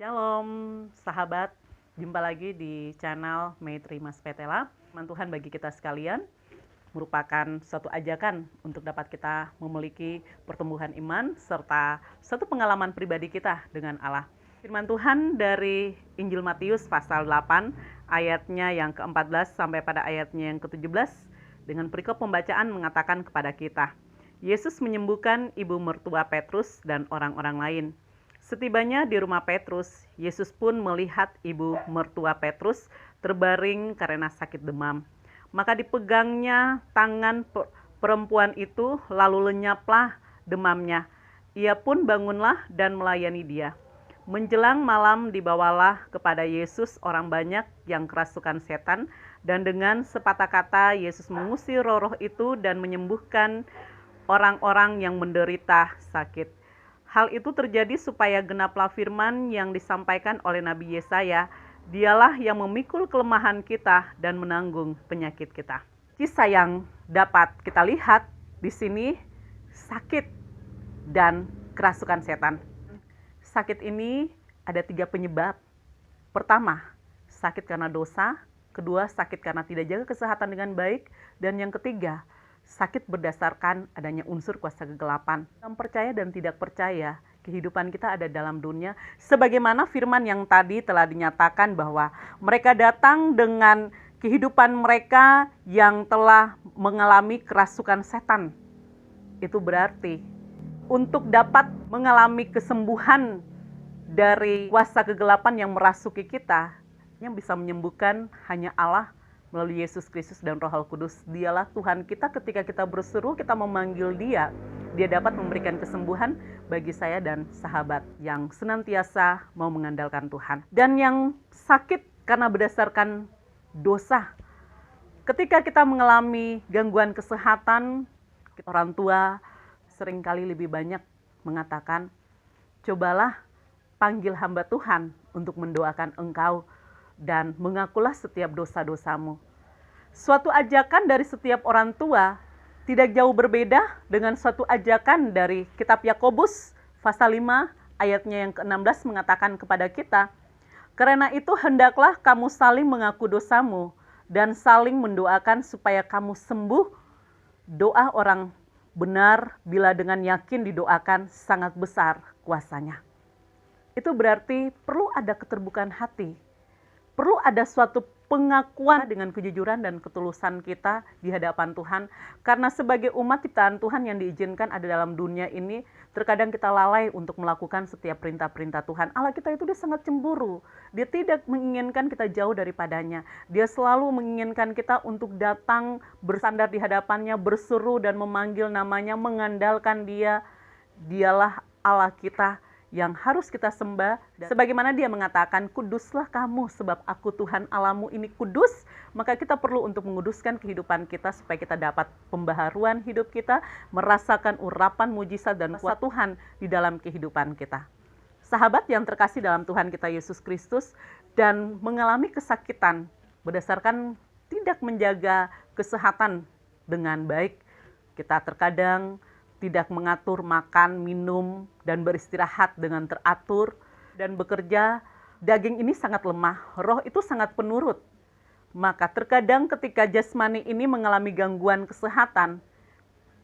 Shalom sahabat, jumpa lagi di channel Maitri Mas Petela. Firman Tuhan bagi kita sekalian merupakan suatu ajakan untuk dapat kita memiliki pertumbuhan iman serta suatu pengalaman pribadi kita dengan Allah. Firman Tuhan dari Injil Matius pasal 8 ayatnya yang ke-14 sampai pada ayatnya yang ke-17 dengan perikop pembacaan mengatakan kepada kita, Yesus menyembuhkan ibu mertua Petrus dan orang-orang lain. Setibanya di rumah Petrus, Yesus pun melihat ibu mertua Petrus terbaring karena sakit demam. Maka dipegangnya tangan perempuan itu, lalu lenyaplah demamnya. Ia pun bangunlah dan melayani dia. Menjelang malam dibawalah kepada Yesus orang banyak yang kerasukan setan, dan dengan sepatah kata Yesus mengusir roh-roh itu dan menyembuhkan orang-orang yang menderita sakit. Hal itu terjadi supaya genaplah firman yang disampaikan oleh Nabi Yesaya, Dialah yang memikul kelemahan kita dan menanggung penyakit kita. Kisah yang dapat kita lihat di sini sakit dan kerasukan setan. Sakit ini ada 3 penyebab. Pertama, sakit karena dosa. Kedua, sakit karena tidak jaga kesehatan dengan baik. Dan yang ketiga, sakit berdasarkan adanya unsur kuasa kegelapan. Yang percaya dan tidak percaya, kehidupan kita ada dalam dunia. Sebagaimana firman yang tadi telah dinyatakan bahwa mereka datang dengan kehidupan mereka yang telah mengalami kerasukan setan. Itu berarti untuk dapat mengalami kesembuhan dari kuasa kegelapan yang merasuki kita, yang bisa menyembuhkan hanya Allah melalui Yesus Kristus dan Roh Kudus. Dialah Tuhan kita. Ketika kita berseru, kita memanggil Dia, Dia dapat memberikan kesembuhan bagi saya dan sahabat yang senantiasa mau mengandalkan Tuhan. Dan yang sakit karena berdasarkan dosa. Ketika kita mengalami gangguan kesehatan, orang tua seringkali lebih banyak mengatakan, cobalah panggil hamba Tuhan untuk mendoakan engkau dan mengakulah setiap dosa-dosamu. Suatu ajakan dari setiap orang tua tidak jauh berbeda dengan suatu ajakan dari kitab Yakobus pasal 5 ayatnya yang ke-16 mengatakan kepada kita, karena itu hendaklah kamu saling mengaku dosamu dan saling mendoakan supaya kamu sembuh. Doa orang benar bila dengan yakin didoakan sangat besar kuasanya. Itu berarti perlu ada keterbukaan hati. Perlu ada suatu pengakuan dengan kejujuran dan ketulusan kita di hadapan Tuhan. Karena sebagai umat ciptaan Tuhan yang diizinkan ada dalam dunia ini, terkadang kita lalai untuk melakukan setiap perintah-perintah Tuhan. Allah kita itu dia sangat cemburu. Dia tidak menginginkan kita jauh daripadanya. Dia selalu menginginkan kita untuk datang bersandar di hadapannya, berseru dan memanggil namanya, mengandalkan Dia. Dialah Allah kita yang harus kita sembah. Sebagaimana Dia mengatakan, kuduslah kamu sebab aku Tuhan Allahmu ini kudus. Maka kita perlu untuk menguduskan kehidupan kita supaya kita dapat pembaharuan hidup kita, merasakan urapan mujizat dan kuasa Tuhan di dalam kehidupan kita. Sahabat yang terkasih dalam Tuhan kita Yesus Kristus, dan mengalami kesakitan berdasarkan tidak menjaga kesehatan dengan baik, kita terkadang tidak mengatur makan, minum, dan beristirahat dengan teratur, dan bekerja. Daging ini sangat lemah, roh itu sangat penurut. Maka terkadang ketika jasmani ini mengalami gangguan kesehatan,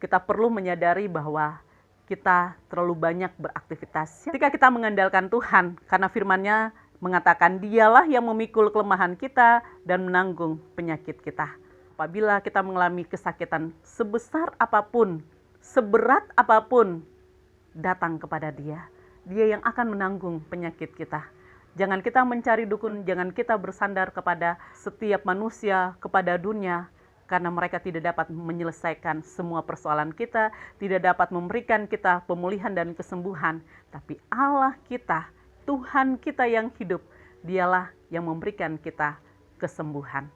kita perlu menyadari bahwa kita terlalu banyak beraktivitas. Ketika kita mengandalkan Tuhan, karena firman-Nya mengatakan Dialah yang memikul kelemahan kita dan menanggung penyakit kita. Apabila kita mengalami kesakitan sebesar apapun, seberat apapun, datang kepada Dia. Dia yang akan menanggung penyakit kita. Jangan kita mencari dukun, jangan kita bersandar kepada setiap manusia, kepada dunia, karena mereka tidak dapat menyelesaikan semua persoalan kita, tidak dapat memberikan kita pemulihan dan kesembuhan. Tapi Allah kita, Tuhan kita yang hidup, Dialah yang memberikan kita kesembuhan.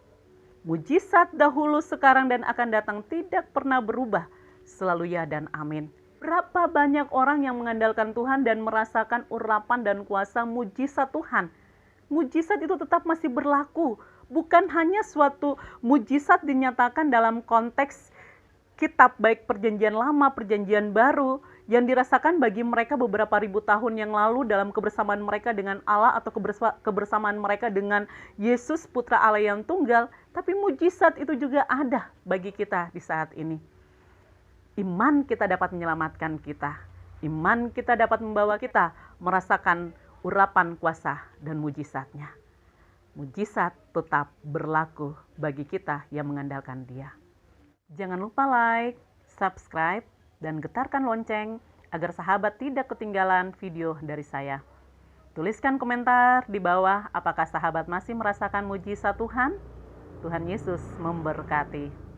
Mujizat dahulu, sekarang, dan akan datang tidak pernah berubah. Selalu ya dan amin. Berapa banyak orang yang mengandalkan Tuhan dan merasakan urapan dan kuasa mujizat Tuhan. Mujizat itu tetap masih berlaku. Bukan hanya suatu mujizat dinyatakan dalam konteks kitab baik perjanjian lama, perjanjian baru, yang dirasakan bagi mereka beberapa ribu tahun yang lalu dalam kebersamaan mereka dengan Allah atau kebersamaan mereka dengan Yesus Putra Allah yang tunggal, tapi mujizat itu juga ada bagi kita di saat ini. Iman kita dapat menyelamatkan kita. Iman kita dapat membawa kita merasakan urapan kuasa dan mujizatnya. Mujizat tetap berlaku bagi kita yang mengandalkan Dia. Jangan lupa like, subscribe, dan getarkan lonceng agar sahabat tidak ketinggalan video dari saya. Tuliskan komentar di bawah apakah sahabat masih merasakan mujizat Tuhan. Tuhan Yesus memberkati.